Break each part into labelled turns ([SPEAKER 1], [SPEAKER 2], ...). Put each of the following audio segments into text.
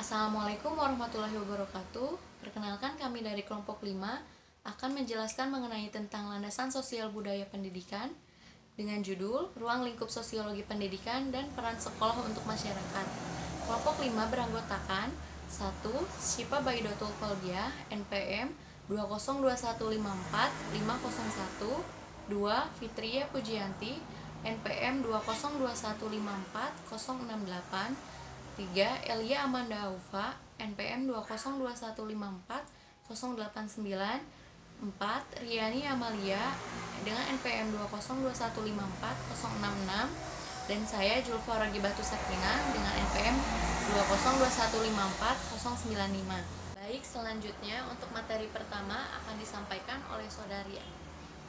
[SPEAKER 1] Assalamualaikum warahmatullahi wabarakatuh. Perkenalkan kami dari kelompok 5 akan menjelaskan mengenai tentang landasan sosial budaya pendidikan dengan judul Ruang Lingkup Sosiologi Pendidikan dan Peran Sekolah untuk Masyarakat. Kelompok 5 beranggotakan 1. Syifa Baidotul Kolbiah, NPM 202154501. 2. Fitria Pujianti, NPM 202154068. 3. Elia Amanda Aufa, NPM 202154089. 4. Riani Amalia dengan NPM 202154066. Dan saya Julfa Ragibatu Sakina dengan NPM 202154095. Baik, selanjutnya untuk materi pertama akan disampaikan oleh saudari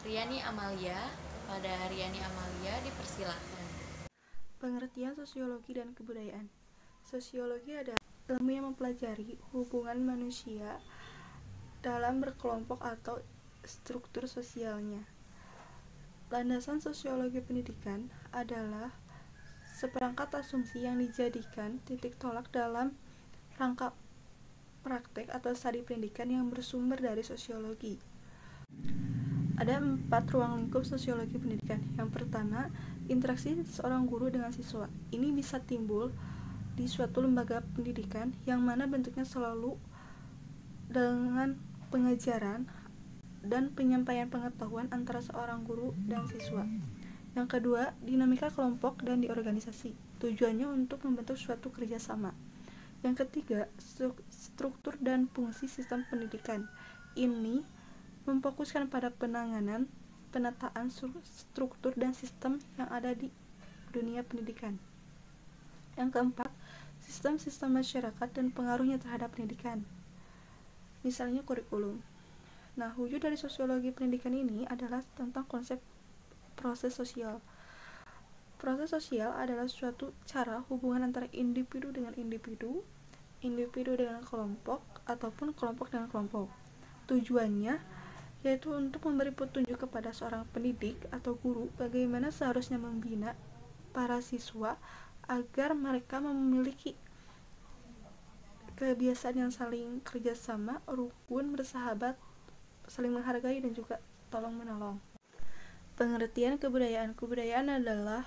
[SPEAKER 1] Riani Amalia. Kepada Riani Amalia dipersilakan.
[SPEAKER 2] Pengertian sosiologi dan kebudayaan. Sosiologi adalah ilmu yang mempelajari hubungan manusia dalam berkelompok atau struktur sosialnya. Landasan sosiologi pendidikan adalah seperangkat asumsi yang dijadikan titik tolak dalam rangka praktek atau studi pendidikan yang bersumber dari sosiologi. Ada 4 ruang lingkup sosiologi pendidikan. Yang pertama, interaksi seorang guru dengan siswa. Ini bisa timbul di suatu lembaga pendidikan yang mana bentuknya selalu dengan pengajaran dan penyampaian pengetahuan antara seorang guru dan siswa. Yang kedua, dinamika kelompok dan di organisasi. Tujuannya untuk membentuk suatu kerjasama. Yang ketiga, struktur dan fungsi sistem pendidikan. Ini memfokuskan pada penanganan, penataan struktur dan sistem yang ada di dunia pendidikan. Yang keempat, sistem-sistem masyarakat dan pengaruhnya terhadap pendidikan. Misalnya kurikulum. Nah, wujud dari sosiologi pendidikan ini adalah tentang konsep proses sosial. Proses sosial adalah suatu cara hubungan antara individu dengan individu, individu dengan kelompok, ataupun kelompok dengan kelompok. Tujuannya yaitu untuk memberi petunjuk kepada seorang pendidik atau guru bagaimana seharusnya membina para siswa agar mereka memiliki kebiasaan yang saling kerjasama, rukun, bersahabat, saling menghargai, dan juga tolong-menolong. Pengertian kebudayaan. Kebudayaan adalah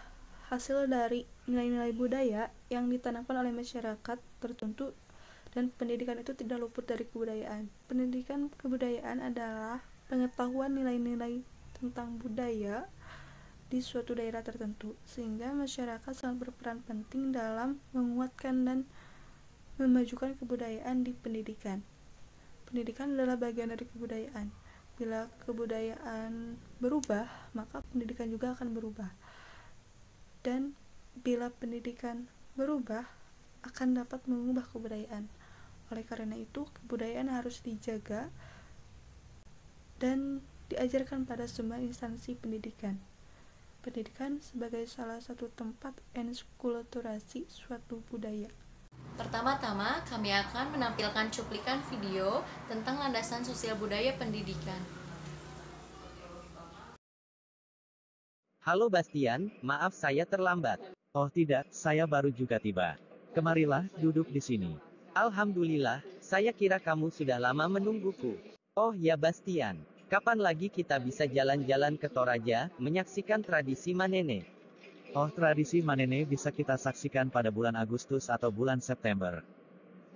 [SPEAKER 2] hasil dari nilai-nilai budaya yang ditanamkan oleh masyarakat tertentu, dan pendidikan itu tidak luput dari kebudayaan. Pendidikan kebudayaan adalah pengetahuan nilai-nilai tentang budaya di suatu daerah tertentu, sehingga masyarakat sangat berperan penting dalam menguatkan dan memajukan kebudayaan di pendidikan. Pendidikan adalah bagian dari kebudayaan. Bila kebudayaan berubah, maka pendidikan juga akan berubah. Dan bila pendidikan berubah, akan dapat mengubah kebudayaan. Oleh karena itu, kebudayaan harus dijaga dan diajarkan pada semua instansi pendidikan. Pendidikan sebagai salah satu tempat enskulturasi suatu budaya.
[SPEAKER 1] Pertama-tama, kami akan menampilkan cuplikan video tentang landasan sosial budaya pendidikan.
[SPEAKER 3] Halo Bastian, maaf saya terlambat.
[SPEAKER 4] Oh tidak, saya baru juga tiba. Kemarilah, duduk di sini.
[SPEAKER 3] Alhamdulillah, saya kira kamu sudah lama menungguku. Oh ya Bastian, kapan lagi kita bisa jalan-jalan ke Toraja, menyaksikan tradisi Manene?
[SPEAKER 4] Oh, tradisi Manene bisa kita saksikan pada bulan Agustus atau bulan September.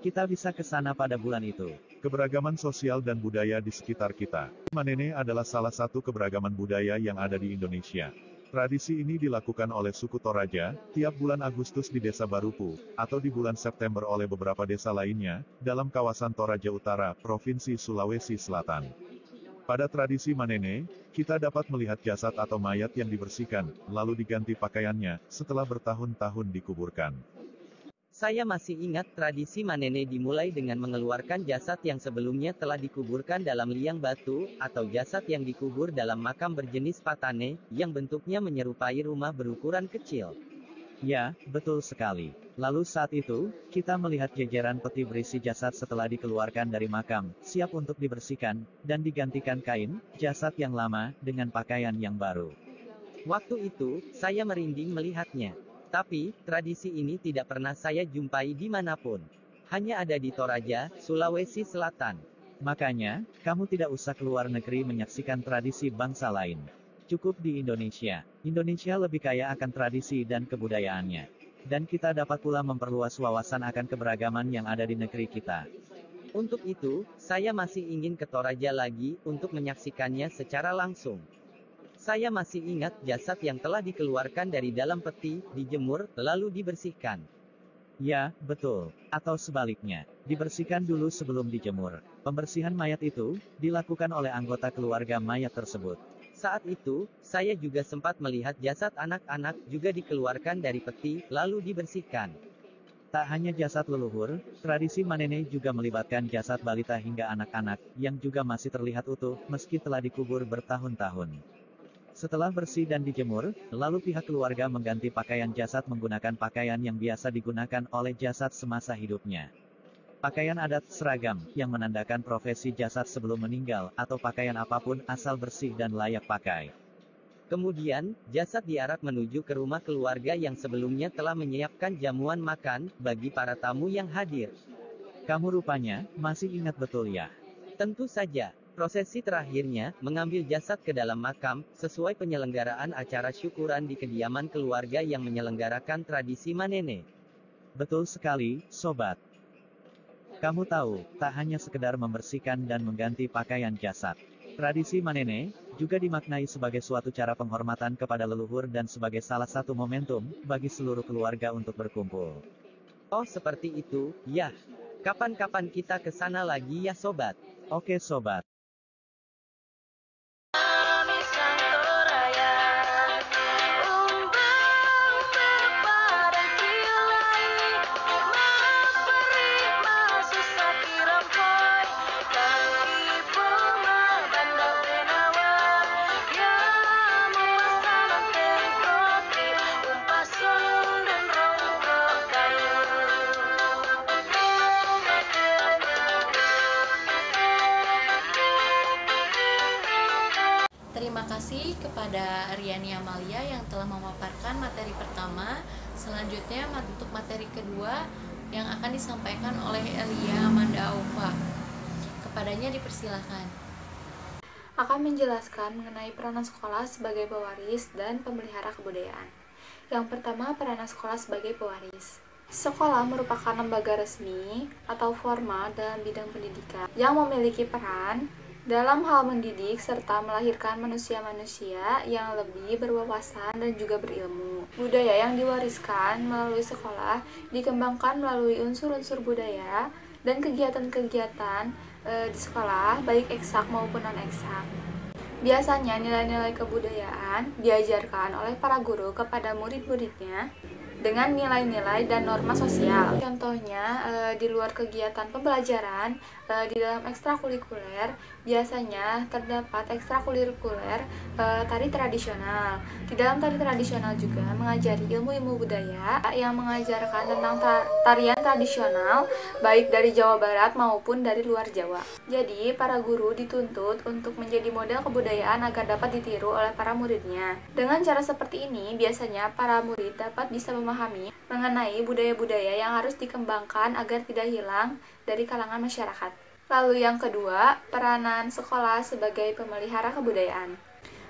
[SPEAKER 4] Kita bisa ke sana pada bulan itu.
[SPEAKER 5] Keberagaman sosial dan budaya di sekitar kita. Manene adalah salah satu keberagaman budaya yang ada di Indonesia. Tradisi ini dilakukan oleh suku Toraja, tiap bulan Agustus di Desa Barupu, atau di bulan September oleh beberapa desa lainnya, dalam kawasan Toraja Utara, Provinsi Sulawesi Selatan. Pada tradisi Manene, kita dapat melihat jasad atau mayat yang dibersihkan, lalu diganti pakaiannya, setelah bertahun-tahun dikuburkan.
[SPEAKER 3] Saya masih ingat tradisi Manene dimulai dengan mengeluarkan jasad yang sebelumnya telah dikuburkan dalam liang batu, atau jasad yang dikubur dalam makam berjenis patane, yang bentuknya menyerupai rumah berukuran kecil.
[SPEAKER 4] Ya, betul sekali. Lalu saat itu, kita melihat jejeran peti berisi jasad setelah dikeluarkan dari makam, siap untuk dibersihkan, dan digantikan kain, jasad yang lama, dengan pakaian yang baru.
[SPEAKER 3] Waktu itu, saya merinding melihatnya. Tapi, tradisi ini tidak pernah saya jumpai dimanapun. hanya ada di Toraja, Sulawesi Selatan.
[SPEAKER 4] Makanya, kamu tidak usah keluar negeri menyaksikan tradisi bangsa lain. Cukup di Indonesia. Indonesia lebih kaya akan tradisi dan kebudayaannya. Dan kita dapat pula memperluas wawasan akan keberagaman yang ada di negeri kita.
[SPEAKER 3] Untuk itu, saya masih ingin ke Toraja lagi, untuk menyaksikannya secara langsung. Saya masih ingat jasad yang telah dikeluarkan dari dalam peti, dijemur, lalu dibersihkan.
[SPEAKER 4] Ya, betul. Atau sebaliknya, dibersihkan dulu sebelum dijemur. Pembersihan mayat itu, dilakukan oleh anggota keluarga mayat tersebut.
[SPEAKER 3] Saat itu, saya juga sempat melihat jasad anak-anak juga dikeluarkan dari peti, lalu dibersihkan.
[SPEAKER 4] Tak hanya jasad leluhur, tradisi Manene juga melibatkan jasad balita hingga anak-anak, yang juga masih terlihat utuh, meski telah dikubur bertahun-tahun. Setelah bersih dan dijemur, lalu pihak keluarga mengganti pakaian jasad menggunakan pakaian yang biasa digunakan oleh jasad semasa hidupnya. Pakaian adat seragam, yang menandakan profesi jasad sebelum meninggal, atau pakaian apapun asal bersih dan layak pakai.
[SPEAKER 3] Kemudian, jasad diarak menuju ke rumah keluarga yang sebelumnya telah menyiapkan jamuan makan, bagi para tamu yang hadir.
[SPEAKER 4] Kamu rupanya, masih ingat betul ya?
[SPEAKER 3] Tentu saja. Prosesi terakhirnya, mengambil jasad ke dalam makam, sesuai penyelenggaraan acara syukuran di kediaman keluarga yang menyelenggarakan tradisi Manene.
[SPEAKER 4] Betul sekali, sobat. Kamu tahu, tak hanya sekedar membersihkan dan mengganti pakaian jasad. Tradisi Manene, juga dimaknai sebagai suatu cara penghormatan kepada leluhur dan sebagai salah satu momentum, bagi seluruh keluarga untuk berkumpul.
[SPEAKER 3] Oh seperti itu, ya. Kapan-kapan kita ke sana lagi ya sobat.
[SPEAKER 4] Oke sobat.
[SPEAKER 1] Terima kasih kepada Riani Amalia yang telah memaparkan materi pertama. Selanjutnya untuk materi kedua yang akan disampaikan oleh Elia Amanda Aufa. Kepadanya dipersilakan.
[SPEAKER 2] Akan menjelaskan mengenai peranan sekolah sebagai pewaris dan pemelihara kebudayaan. Yang pertama, peranan sekolah sebagai pewaris. Sekolah merupakan lembaga resmi atau formal dalam bidang pendidikan yang memiliki peran dalam hal mendidik serta melahirkan manusia-manusia yang lebih berwawasan dan juga berilmu. Budaya yang diwariskan melalui sekolah dikembangkan melalui unsur-unsur budaya dan kegiatan-kegiatan di sekolah, baik eksak maupun non-eksak. Biasanya nilai-nilai kebudayaan diajarkan oleh para guru kepada murid-muridnya dengan nilai-nilai dan norma sosial. Contohnya, di luar kegiatan pembelajaran, di dalam ekstrakurikuler, biasanya terdapat ekstrakurikuler tari tradisional. Di dalam tari tradisional juga mengajari ilmu-ilmu budaya yang mengajarkan tentang tarian tradisional, baik dari Jawa Barat maupun dari luar Jawa. Jadi, para guru dituntut untuk menjadi model kebudayaan agar dapat ditiru oleh para muridnya. Dengan cara seperti ini, biasanya para murid dapat bisa memahami mengenai budaya-budaya yang harus dikembangkan agar tidak hilang dari kalangan masyarakat. Lalu yang kedua, peranan sekolah sebagai pemelihara kebudayaan.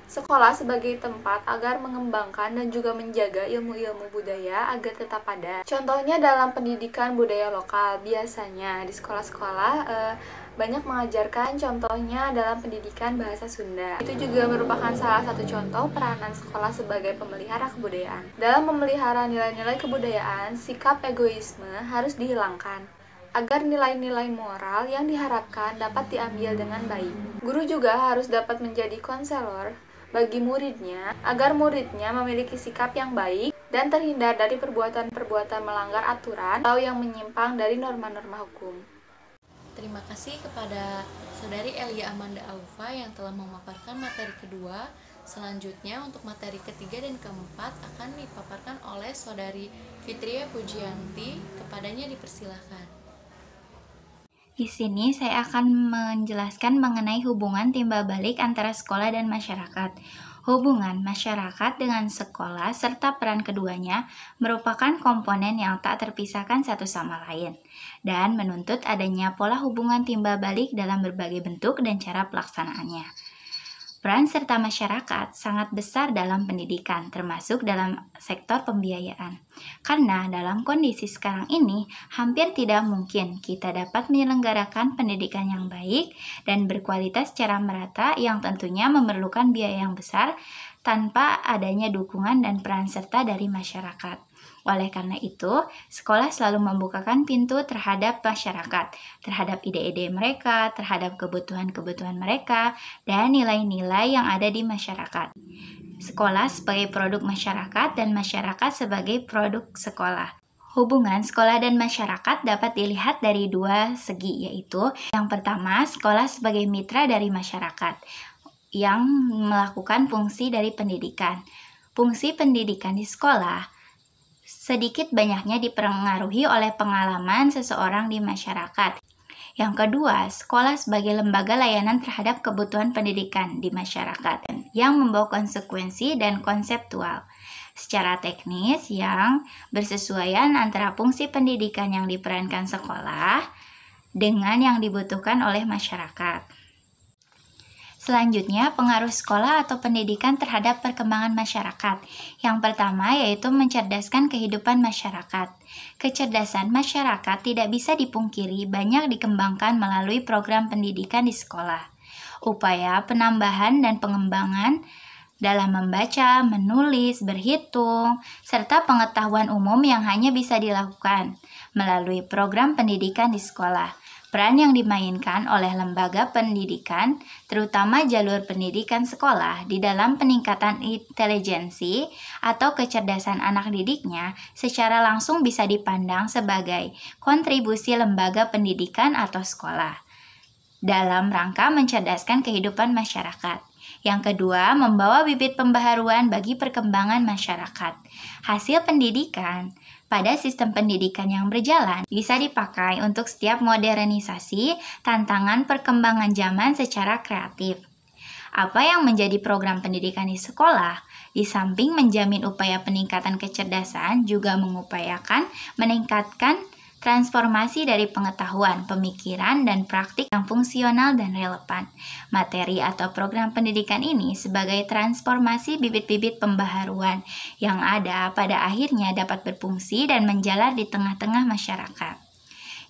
[SPEAKER 2] Sekolah sebagai tempat agar mengembangkan dan juga menjaga ilmu-ilmu budaya agar tetap ada. Contohnya dalam pendidikan budaya lokal, biasanya di sekolah-sekolah banyak mengajarkan contohnya dalam pendidikan bahasa Sunda. Itu juga merupakan salah satu contoh peranan sekolah sebagai pemelihara kebudayaan. Dalam memelihara nilai-nilai kebudayaan, sikap egoisme harus dihilangkan agar nilai-nilai moral yang diharapkan dapat diambil dengan baik. Guru juga harus dapat menjadi konselor bagi muridnya agar muridnya memiliki sikap yang baik dan terhindar dari perbuatan-perbuatan melanggar aturan atau yang menyimpang dari norma-norma hukum.
[SPEAKER 1] Terima kasih kepada Saudari Elia Amanda Aufa yang telah memaparkan materi kedua. Selanjutnya untuk materi ketiga dan keempat akan dipaparkan oleh Saudari Fitria Pujianti. Kepadanya dipersilahkan.
[SPEAKER 6] Di sini saya akan menjelaskan mengenai hubungan timbal balik antara sekolah dan masyarakat. Hubungan masyarakat dengan sekolah serta peran keduanya merupakan komponen yang tak terpisahkan satu sama lain dan menuntut adanya pola hubungan timbal balik dalam berbagai bentuk dan cara pelaksanaannya. Peran serta masyarakat sangat besar dalam pendidikan, termasuk dalam sektor pembiayaan. Karena dalam kondisi sekarang ini, hampir tidak mungkin kita dapat menyelenggarakan pendidikan yang baik dan berkualitas secara merata yang tentunya memerlukan biaya yang besar tanpa adanya dukungan dan peran serta dari masyarakat. Oleh karena itu, sekolah selalu membukakan pintu terhadap masyarakat, terhadap ide-ide mereka, terhadap kebutuhan-kebutuhan mereka, dan nilai-nilai yang ada di masyarakat. Sekolah sebagai produk masyarakat dan masyarakat sebagai produk sekolah. Hubungan sekolah dan masyarakat dapat dilihat dari dua segi, yaitu yang pertama, sekolah sebagai mitra dari masyarakat yang melakukan fungsi dari pendidikan. Fungsi pendidikan di sekolah sedikit banyaknya dipengaruhi oleh pengalaman seseorang di masyarakat. Yang kedua, sekolah sebagai lembaga layanan terhadap kebutuhan pendidikan di masyarakat yang membawa konsekuensi dan konseptual secara teknis yang bersesuaian antara fungsi pendidikan yang diperankan sekolah dengan yang dibutuhkan oleh masyarakat. Selanjutnya, pengaruh sekolah atau pendidikan terhadap perkembangan masyarakat. Yang pertama yaitu mencerdaskan kehidupan masyarakat. Kecerdasan masyarakat tidak bisa dipungkiri banyak dikembangkan melalui program pendidikan di sekolah. Upaya penambahan dan pengembangan dalam membaca, menulis, berhitung, serta pengetahuan umum yang hanya bisa dilakukan melalui program pendidikan di sekolah. Peran yang dimainkan oleh lembaga pendidikan, terutama jalur pendidikan sekolah, di dalam peningkatan intelijensi atau kecerdasan anak didiknya secara langsung bisa dipandang sebagai kontribusi lembaga pendidikan atau sekolah dalam rangka mencerdaskan kehidupan masyarakat. Yang kedua, membawa bibit pembaharuan bagi perkembangan masyarakat. Hasil pendidikan pada sistem pendidikan yang berjalan bisa dipakai untuk setiap modernisasi tantangan perkembangan zaman secara kreatif. Apa yang menjadi program pendidikan di sekolah, di samping menjamin upaya peningkatan kecerdasan, juga mengupayakan meningkatkan transformasi dari pengetahuan, pemikiran, dan praktik yang fungsional dan relevan. Materi atau program pendidikan ini sebagai transformasi bibit-bibit pembaharuan yang ada pada akhirnya dapat berfungsi dan menjalar di tengah-tengah masyarakat.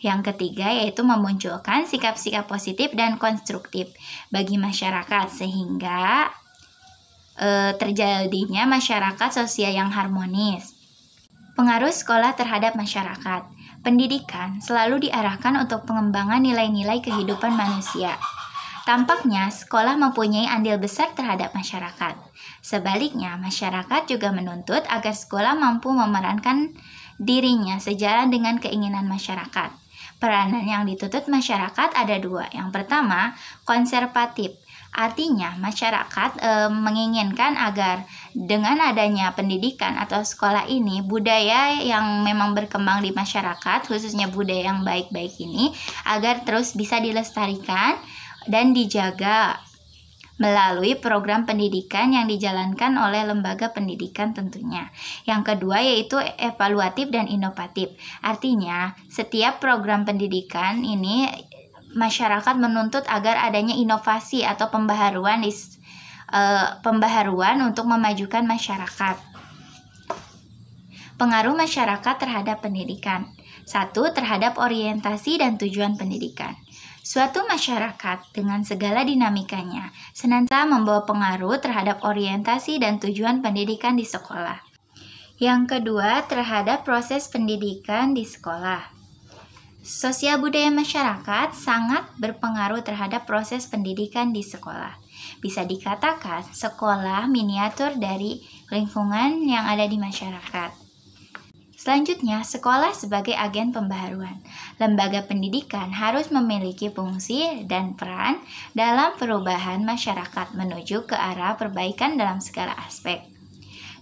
[SPEAKER 6] Yang ketiga yaitu memunculkan sikap-sikap positif dan konstruktif bagi masyarakat sehingga terjadinya masyarakat sosial yang harmonis. Pengaruh sekolah terhadap masyarakat. Pendidikan selalu diarahkan untuk pengembangan nilai-nilai kehidupan manusia. Tampaknya sekolah mempunyai andil besar terhadap masyarakat. Sebaliknya, masyarakat juga menuntut agar sekolah mampu memerankan dirinya sejalan dengan keinginan masyarakat. Peranan yang dituntut masyarakat ada dua. Yang pertama, konservatif. Artinya, masyarakat menginginkan agar dengan adanya pendidikan atau sekolah ini, budaya yang memang berkembang di masyarakat, khususnya budaya yang baik-baik ini, agar terus bisa dilestarikan dan dijaga melalui program pendidikan yang dijalankan oleh lembaga pendidikan tentunya. Yang kedua yaitu evaluatif dan inovatif. Artinya, setiap program pendidikan ini masyarakat menuntut agar adanya inovasi atau pembaharuan untuk memajukan masyarakat. Pengaruh masyarakat terhadap pendidikan. 1. Terhadap orientasi dan tujuan pendidikan. Suatu masyarakat dengan segala dinamikanya senantiasa membawa pengaruh terhadap orientasi dan tujuan pendidikan di sekolah. Yang kedua, terhadap proses pendidikan di sekolah. Sosial budaya masyarakat sangat berpengaruh terhadap proses pendidikan di sekolah. Bisa dikatakan sekolah miniatur dari lingkungan yang ada di masyarakat. Selanjutnya, sekolah sebagai agen pembaharuan. Lembaga pendidikan harus memiliki fungsi dan peran dalam perubahan masyarakat menuju ke arah perbaikan dalam segala aspek.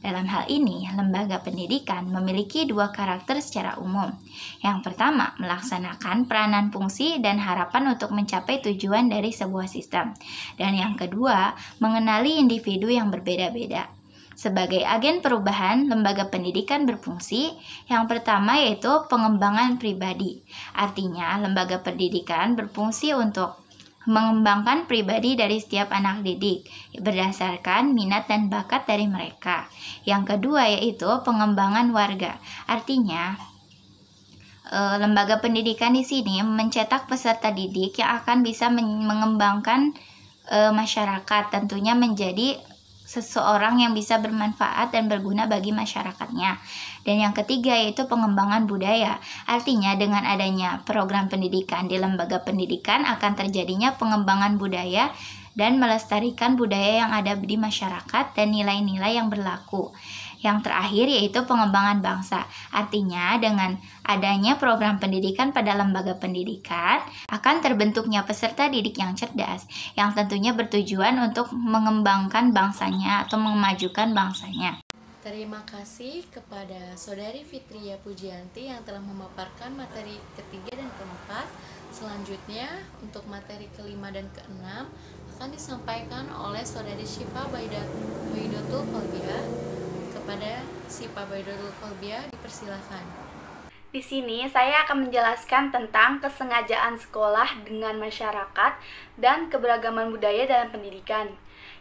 [SPEAKER 6] Dalam hal ini, lembaga pendidikan memiliki dua karakter secara umum. Yang pertama, melaksanakan peranan fungsi dan harapan untuk mencapai tujuan dari sebuah sistem. Dan yang kedua, mengenali individu yang berbeda-beda. Sebagai agen perubahan, lembaga pendidikan berfungsi. Yang pertama yaitu pengembangan pribadi. Artinya, lembaga pendidikan berfungsi untuk mengembangkan pribadi dari setiap anak didik berdasarkan minat dan bakat dari mereka. Yang kedua yaitu pengembangan warga. Artinya, lembaga pendidikan di sini mencetak peserta didik yang akan bisa mengembangkan masyarakat, tentunya menjadi seseorang yang bisa bermanfaat dan berguna bagi masyarakatnya. Dan yang ketiga yaitu pengembangan budaya. Artinya dengan adanya program pendidikan di lembaga pendidikan akan terjadinya pengembangan budaya dan melestarikan budaya yang ada di masyarakat dan nilai-nilai yang berlaku. Yang terakhir yaitu pengembangan bangsa. Artinya dengan adanya program pendidikan pada lembaga pendidikan akan terbentuknya peserta didik yang cerdas yang tentunya bertujuan untuk mengembangkan bangsanya atau memajukan bangsanya.
[SPEAKER 1] Terima kasih kepada Saudari Fitria Pujianti yang telah memaparkan materi ketiga dan keempat. Selanjutnya untuk materi kelima dan keenam akan disampaikan oleh Saudari Syifa Baidotul Kolbia. Kepada Syifa Baidotul Kolbia dipersilahkan.
[SPEAKER 2] Di sini saya akan menjelaskan tentang kesengajaan sekolah dengan masyarakat dan keberagaman budaya dalam pendidikan.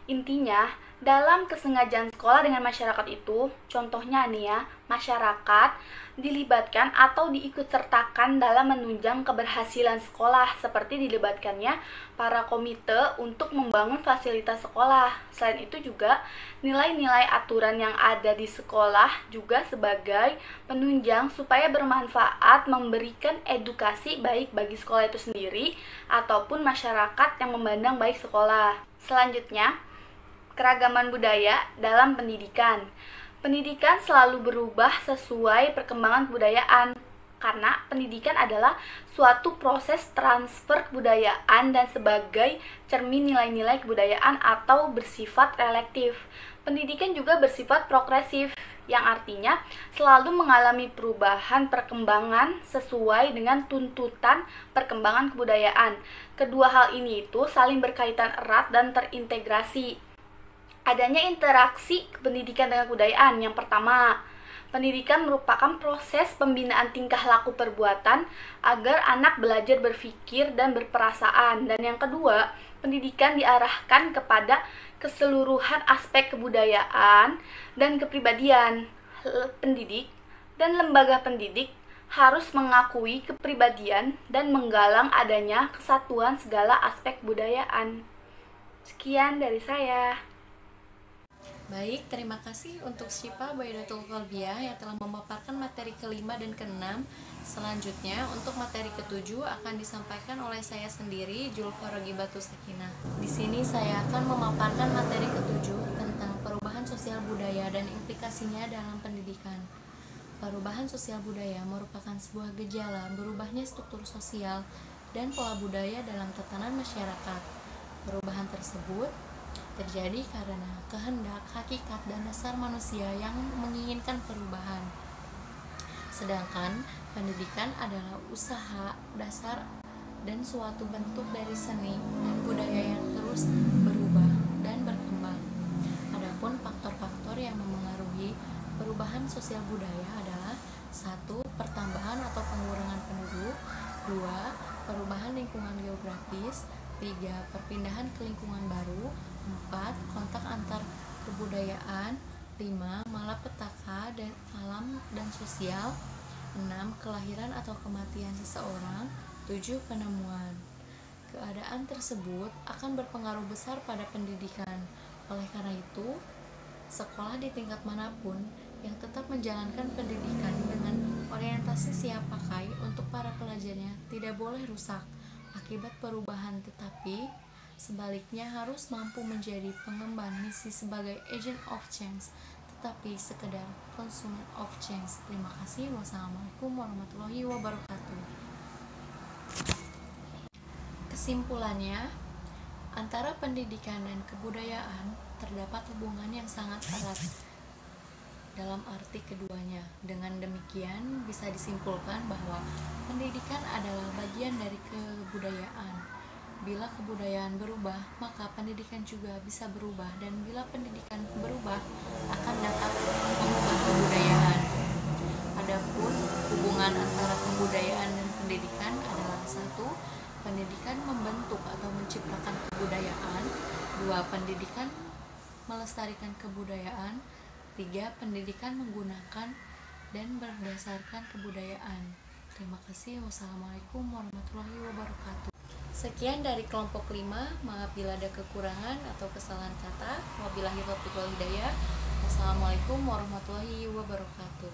[SPEAKER 2] Intinya, dalam kesengajaan sekolah dengan masyarakat itu, contohnya nih ya, masyarakat dilibatkan atau diikutsertakan dalam menunjang keberhasilan sekolah, seperti dilibatkannya para komite untuk membangun fasilitas sekolah. Selain itu juga, nilai-nilai aturan yang ada di sekolah juga sebagai penunjang supaya bermanfaat memberikan edukasi baik bagi sekolah itu sendiri ataupun masyarakat yang memandang baik sekolah. Selanjutnya, keragaman budaya dalam pendidikan. Pendidikan selalu berubah sesuai perkembangan kebudayaan, karena pendidikan adalah suatu proses transfer kebudayaan dan sebagai cermin nilai-nilai kebudayaan atau bersifat relektif. Pendidikan juga bersifat progresif, yang artinya selalu mengalami perubahan perkembangan sesuai dengan tuntutan perkembangan kebudayaan. Kedua hal ini itu saling berkaitan erat dan terintegrasi. Adanya interaksi pendidikan dengan kebudayaan. Yang pertama, pendidikan merupakan proses pembinaan tingkah laku perbuatan agar anak belajar berpikir dan berperasaan. Dan yang kedua, pendidikan diarahkan kepada keseluruhan aspek kebudayaan dan kepribadian. Pendidik dan lembaga pendidik harus mengakui kepribadian dan menggalang adanya kesatuan segala aspek kebudayaan. Sekian dari saya.
[SPEAKER 1] Baik, terima kasih untuk Syifa Baidotul Kolbia yang telah memaparkan materi kelima dan keenam. Selanjutnya, untuk materi ketujuh akan disampaikan oleh saya sendiri, Julfa Rogibatu Sakinah. Di sini saya akan memaparkan materi ketujuh tentang perubahan sosial budaya dan implikasinya dalam pendidikan. Perubahan sosial budaya merupakan sebuah gejala berubahnya struktur sosial dan pola budaya dalam tatanan masyarakat. Perubahan tersebut terjadi karena kehendak, hakikat, dan dasar manusia yang menginginkan perubahan. Sedangkan pendidikan adalah usaha, dasar, dan suatu bentuk dari seni dan budaya yang terus berubah dan berkembang. Adapun faktor-faktor yang memengaruhi perubahan sosial budaya adalah 1. Pertambahan atau pengurangan penduduk, 2. Perubahan lingkungan geografis, 3. Perpindahan ke lingkungan baru, 4. Kontak antar kebudayaan, 5. Malapetaka dan alam dan sosial, 6. Kelahiran atau kematian seseorang, 7. Penemuan. Keadaan tersebut akan berpengaruh besar pada pendidikan. Oleh karena itu, sekolah di tingkat manapun yang tetap menjalankan pendidikan dengan orientasi siap pakai untuk para pelajarnya tidak boleh rusak akibat perubahan, tetapi sebaliknya harus mampu menjadi pengemban misi sebagai agent of change, tetapi sekedar consumer of change. Terima kasih. Wassalamualaikum warahmatullahi wabarakatuh. Kesimpulannya, antara pendidikan dan kebudayaan terdapat hubungan yang sangat erat. dalam arti keduanya. Dengan demikian bisa disimpulkan bahwa pendidikan adalah bagian dari kebudayaan. Bila kebudayaan berubah, maka pendidikan juga bisa berubah, dan bila pendidikan berubah akan dapat mengubah kebudayaan. Adapun hubungan antara kebudayaan dan pendidikan adalah: 1. Pendidikan membentuk atau menciptakan kebudayaan. 2. Pendidikan melestarikan kebudayaan. 3. Pendidikan menggunakan dan berdasarkan kebudayaan. Terima kasih. Wassalamualaikum warahmatullahi wabarakatuh. Sekian dari kelompok 5. Maaf bila ada kekurangan atau kesalahan kata. Wabillahi taufiq wal hidayah. Wassalamualaikum warahmatullahi wabarakatuh.